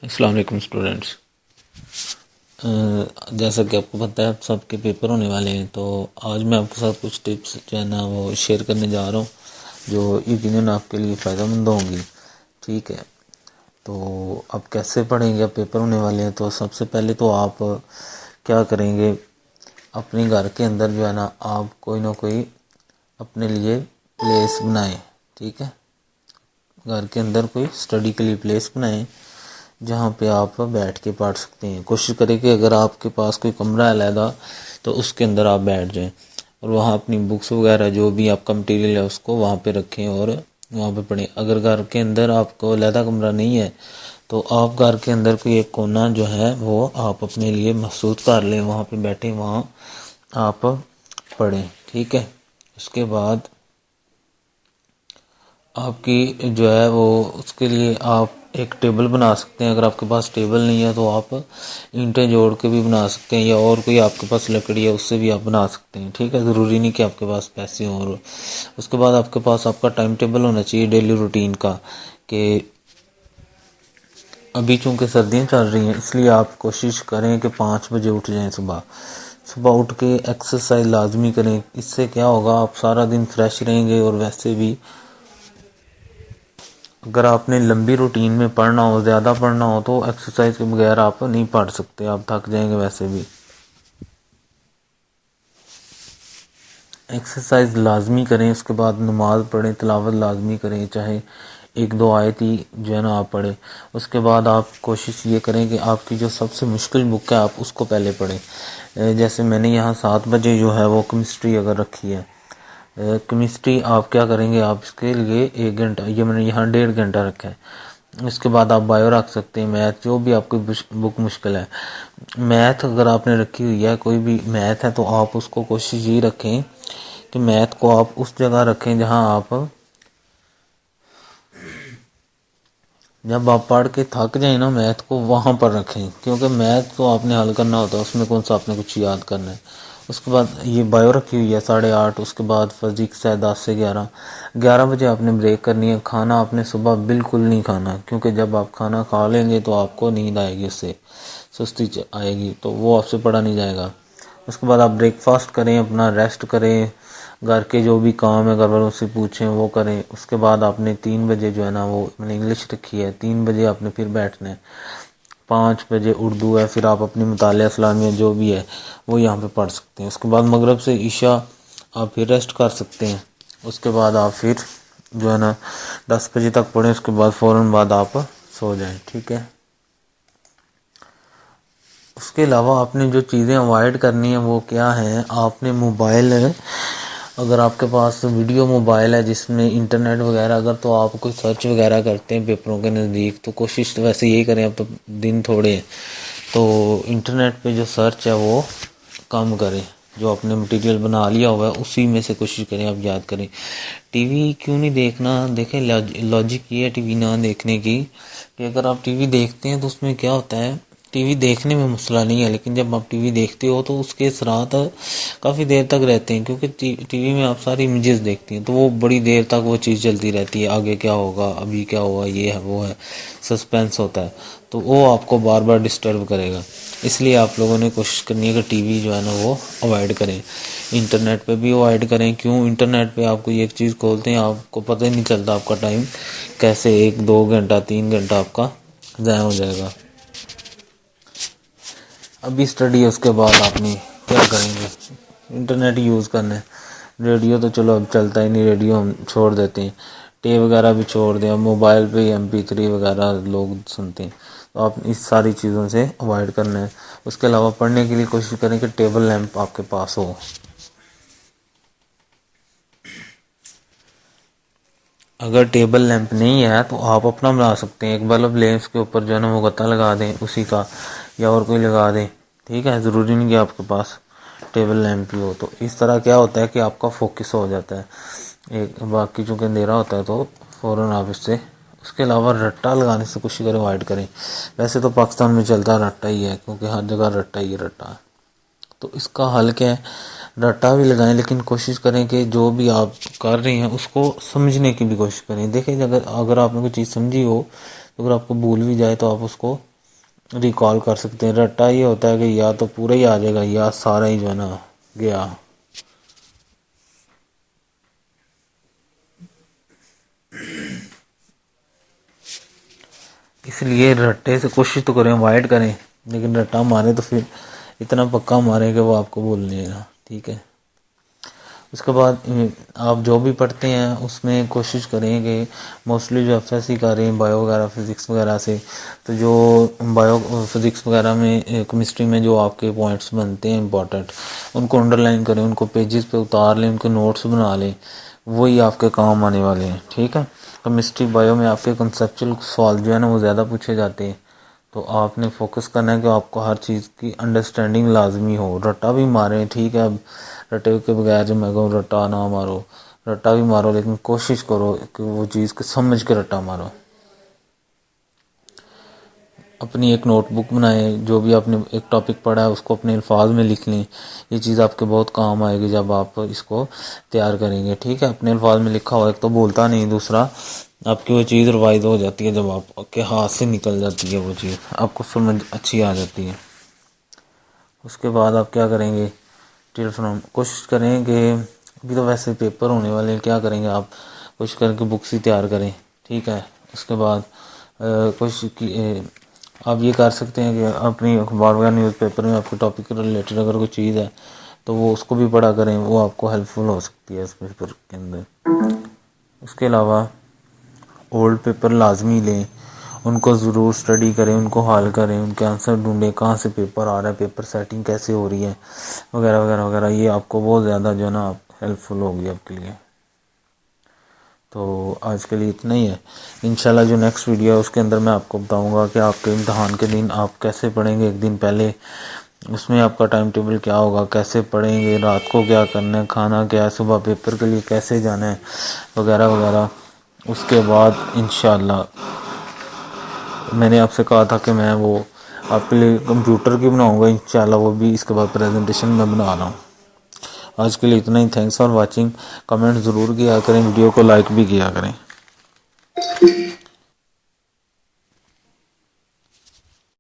السلام علیکم اسٹوڈینٹس، جیسا کہ آپ کو پتہ ہے اب سب کے پیپر ہونے والے ہیں، تو آج میں آپ کے ساتھ کچھ ٹپس جو ہے نا وہ شیئر کرنے جا رہا ہوں جو یقیناً آپ کے لیے فائدہ مند ہوں گی. ٹھیک ہے، تو اب کیسے پڑھیں گے؟ اب پیپر ہونے والے ہیں تو سب سے پہلے تو آپ کیا کریں گے، اپنے گھر کے اندر جو ہے نا آپ کوئی نہ کوئی اپنے لیے پلیس بنائیں. ٹھیک ہے، گھر کے اندر کوئی اسٹڈی کے لیے پلیس بنائیں جہاں پہ آپ بیٹھ کے پڑھ سکتے ہیں. کوشش کریں کہ اگر آپ کے پاس کوئی کمرہ علیحدہ تو اس کے اندر آپ بیٹھ جائیں اور وہاں اپنی بکس وغیرہ جو بھی آپ کا مٹیریل ہے اس کو وہاں پہ رکھیں اور وہاں پہ پڑھیں. اگر گھر کے اندر آپ کو علیحدہ کمرہ نہیں ہے تو آپ گھر کے اندر کوئی ایک کونا جو ہے وہ آپ اپنے لیے مخصوص کر لیں، وہاں پہ بیٹھیں، وہاں آپ پڑھیں. ٹھیک ہے، اس کے بعد آپ کی جو ہے وہ اس کے لیے آپ ایک ٹیبل بنا سکتے ہیں. اگر آپ کے پاس ٹیبل نہیں ہے تو آپ اینٹیں جوڑ کے بھی بنا سکتے ہیں، یا اور کوئی آپ کے پاس لکڑی ہے اس سے بھی آپ بنا سکتے ہیں. ٹھیک ہے، ضروری نہیں کہ آپ کے پاس پیسے ہوں. اور اس کے بعد آپ کے پاس آپ کا ٹائم ٹیبل ہونا چاہیے ڈیلی روٹین کا، کہ ابھی چونکہ سردیاں چل رہی ہیں اس لیے آپ کوشش کریں کہ 5 بجے اٹھ جائیں. صبح اٹھ کے ایکسرسائز لازمی کریں. اس سے کیا ہوگا، آپ سارا دن فریش رہیں گے. اور ویسے بھی اگر آپ نے لمبی روٹین میں پڑھنا ہو، زیادہ پڑھنا ہو، تو ایکسرسائز کے بغیر آپ نہیں پڑھ سکتے، آپ تھک جائیں گے. ویسے بھی ایکسرسائز لازمی کریں. اس کے بعد نماز پڑھیں، تلاوت لازمی کریں، چاہے 1-2 آیت ہی جو ہے نا آپ پڑھیں. اس کے بعد آپ کوشش یہ کریں کہ آپ کی جو سب سے مشکل بک ہے آپ اس کو پہلے پڑھیں. جیسے میں نے یہاں 7 بجے جو ہے وہ کیمسٹری اگر رکھی ہے، کیمسٹری آپ کیا کریں گے، آپ اس کے لیے 1 گھنٹہ، یہ میں نے یہاں 1.5 گھنٹہ رکھا ہے. اس کے بعد آپ بایو رکھ سکتے ہیں، میتھ، جو بھی آپ کی بک مشکل ہے. میتھ اگر آپ نے رکھی ہوئی ہے، کوئی بھی میتھ ہے، تو آپ اس کو کوشش یہ رکھیں کہ میتھ کو آپ اس جگہ رکھیں جب آپ پڑھ کے تھک جائیں نا میتھ کو وہاں پر رکھیں، کیونکہ میتھ تو آپ نے حل کرنا ہوتا ہے، اس میں کون سا آپ نے کچھ یاد کرنا ہے. اس کے بعد یہ بایو رکھی ہوئی ہے 8:30. اس کے بعد فزکس ہے 10 سے 11 بجے آپ نے بریک کرنی ہے. کھانا آپ نے صبح بالکل نہیں کھانا، کیونکہ جب آپ کھانا کھا لیں گے تو آپ کو نیند آئے گی، اس سے سستی آئے گی، تو وہ آپ سے پڑھا نہیں جائے گا. اس کے بعد آپ بریک فاسٹ کریں، اپنا ریسٹ کریں، گھر کے جو بھی کام ہے گھر والوں سے پوچھیں وہ کریں. اس کے بعد آپ نے 3 بجے جو ہے نا وہ میں نے انگلش رکھی ہے، 3 بجے آپ نے پھر بیٹھنا ہے. 5 بجے اردو ہے، پھر آپ اپنی مطالعہ اسلامیہ جو بھی ہے وہ یہاں پہ پڑھ سکتے ہیں. اس کے بعد مغرب سے عشاء آپ پھر ریسٹ کر سکتے ہیں. اس کے بعد آپ پھر جو ہے نا 10 بجے تک پڑھیں. اس کے بعد فوراً بعد آپ سو جائیں. ٹھیک ہے، اس کے علاوہ آپ نے جو چیزیں اوائڈ کرنی ہیں وہ کیا ہیں، آپ نے موبائل، اگر آپ کے پاس ویڈیو موبائل ہے جس میں انٹرنیٹ وغیرہ، اگر تو آپ کوئی سرچ وغیرہ کرتے ہیں پیپروں کے نزدیک، تو کوشش ویسے یہی کریں. اب تو دن تھوڑے ہیں تو انٹرنیٹ پہ جو سرچ ہے وہ کم کریں. جو اپنے مٹیریل بنا لیا ہوا ہے اسی میں سے کوشش کریں آپ یاد کریں. ٹی وی کیوں نہیں دیکھنا؟ دیکھیں لاجک یہ ہے ٹی وی نہ دیکھنے کی کہ اگر آپ ٹی وی دیکھتے ہیں تو اس میں کیا ہوتا ہے، ٹی وی دیکھنے میں مسئلہ نہیں ہے، لیکن جب آپ ٹی وی دیکھتے ہو تو اس کے اثرات کافی دیر تک رہتے ہیں، کیونکہ ٹی وی میں آپ ساری امیجز دیکھتی ہیں تو وہ بڑی دیر تک وہ چیز چلتی رہتی ہے، آگے کیا ہوگا، ابھی کیا ہوا، یہ ہے وہ ہے، سسپینس ہوتا ہے، تو وہ آپ کو بار بار ڈسٹرب کرے گا. اس لیے آپ لوگوں نے کوشش کرنی ہے کہ ٹی وی جو ہے نا وہ اوائڈ کریں. انٹرنیٹ پہ بھی اوائڈ کریں. کیوں؟ انٹرنیٹ پہ آپ کو ایک چیز کھولتے ہیں آپ کو پتہ ہی نہیں چلتا آپ کا ٹائم کیسے 1-2 گھنٹہ 3 گھنٹہ آپ کا ضائع ہو جائے گا. ابھی اسٹڈی ہے، اس کے بعد آپ نے کیا کریں گے، انٹرنیٹ یوز کرنا ہے. ریڈیو تو چلو اب چلتا ہی نہیں، ریڈیو ہم چھوڑ دیتے ہیں، ٹیپ وغیرہ بھی چھوڑ دیں. اب موبائل پہ ہی MP3 وغیرہ لوگ سنتے ہیں، تو آپ اس ساری چیزوں سے اوائڈ کرنا ہے. اس کے علاوہ پڑھنے کے لیے کوشش کریں کہ ٹیبل لیمپ آپ کے پاس ہو. اگر ٹیبل لیمپ نہیں ہے تو آپ اپنا بنا سکتے ہیں. ایک بلب لیں، اس کے اوپر جو ہے نا وہ غطا لگا دیں اسی کا، یا اور کوئی لگا دیں. ٹھیک ہے، ضروری نہیں کہ آپ کے پاس ٹیبل لیمپ ہی ہو. تو اس طرح کیا ہوتا ہے کہ آپ کا فوکس ہو جاتا ہے. باقی چونکہ اندھیرا ہوتا ہے تو فوراً آپ اس کے علاوہ رٹا لگانے سے کوشش کریں اوائڈ کریں. ویسے تو پاکستان میں چلتا رٹا ہی ہے، کیونکہ ہر جگہ رٹا ہی رٹا. تو اس کا حل کیا ہے، رٹا بھی لگائیں، لیکن کوشش کریں کہ جو بھی آپ کر رہے ہیں اس کو سمجھنے کی بھی کوشش کریں. دیکھیں اگر آپ نے کوئی چیز سمجھی ہو تو اگر آپ کو بھول بھی جائے تو آپ اس کو ریکال کر سکتے ہیں. رٹا یہ ہوتا ہے کہ یا تو پورا ہی آ جائے گا یا سارا ہی جو ہے نا گیا. اس لیے رٹے سے کوشش تو کریں اوائڈ کریں، لیکن رٹا مارے تو پھر اتنا پکا مارے کہ وہ آپ کو بھول لے گا. ٹھیک ہے. اس کے بعد آپ جو بھی پڑھتے ہیں اس میں کوشش کریں کہ موسٹلی جو ایف ایس سی کر رہے ہیں بایو وغیرہ فزکس وغیرہ سے، تو جو بایو فزکس وغیرہ میں کیمسٹری میں جو آپ کے پوائنٹس بنتے ہیں امپورٹنٹ، ان کو انڈر لائن کریں، ان کو پیجز پہ اتار لیں، ان کے نوٹس بنا لیں، وہی آپ کے کام آنے والے ہیں. ٹھیک ہے. کیمسٹری بایو میں آپ کے کنسیپچل سوال جو ہے نا وہ زیادہ پوچھے جاتے ہیں، تو آپ نے فوکس کرنا ہے کہ آپ کو ہر چیز کی انڈرسٹینڈنگ لازمی ہو. رٹا بھی ماریں ٹھیک ہے، اب رٹے کے بغیر جو میں کہوں رٹا نہ مارو، رٹا بھی مارو لیکن کوشش کرو کہ وہ چیز کو سمجھ کے رٹا مارو. اپنی ایک نوٹ بک بنائیں، جو بھی آپ نے ایک ٹاپک پڑھا ہے اس کو اپنے الفاظ میں لکھ لیں. یہ چیز آپ کے بہت کام آئے گی جب آپ اس کو تیار کریں گے. ٹھیک ہے. اپنے الفاظ میں لکھا ہوا، ایک تو بولتا نہیں، دوسرا آپ کی وہ چیز روائز ہو جاتی ہے، جب آپ کے ہاتھ سے نکل جاتی ہے وہ چیز آپ کو سمجھ اچھی آ جاتی ہے. اس کے بعد آپ کیا کریں گے، کوشش کریں کہ ابھی تو ویسے پیپر ہونے والے ہیں، کیا کریں گے آپ کوشش کریں کہ بکس ہی تیار کریں. ٹھیک ہے. اس کے بعد کوشش کی آپ یہ کر سکتے ہیں کہ اپنی اخبار وغیرہ نیوز پیپر میں آپ کے ٹاپک کے ریلیٹڈ اگر کوئی چیز ہے تو وہ اس کو بھی پڑھا کریں، وہ آپ کو ہیلپ فل ہو سکتی ہے اس پیپر کے اندر. اس کے علاوہ اولڈ پیپر لازمی لیں، ان کو ضرور اسٹڈی کریں، ان کو حل کریں، ان کے آنسر ڈھونڈیں، کہاں سے پیپر آ رہا ہے، پیپر سیٹنگ کیسے ہو رہی ہے وغیرہ وغیرہ وغیرہ. یہ آپ کو بہت زیادہ جو ہے نا ہیلپ فل ہوگی آپ کے لیے. تو آج کے لیے اتنا ہی ہے. انشاءاللہ جو نیکسٹ ویڈیو ہے اس کے اندر میں آپ کو بتاؤں گا کہ آپ کے امتحان کے دن آپ کیسے پڑھیں گے. ایک دن پہلے اس میں آپ کا ٹائم ٹیبل کیا ہوگا، کیسے پڑھیں گے، رات کو کیا کرنا ہے، کھانا کیا ہے، صبح پیپر کے لیے کیسے جانا ہے وغیرہ وغیرہ. اس کے بعد انشاءاللہ میں نے آپ سے کہا تھا کہ میں وہ آپ کے لیے کمپیوٹر کی بناؤں گا انشاءاللہ، وہ بھی اس کے بعد پریزنٹیشن میں بنا رہا ہوں. آج کے لیے اتنا ہی. Thanks for watching. کمنٹ ضرور کیا کریں، ویڈیو کو لائک بھی کیا کریں.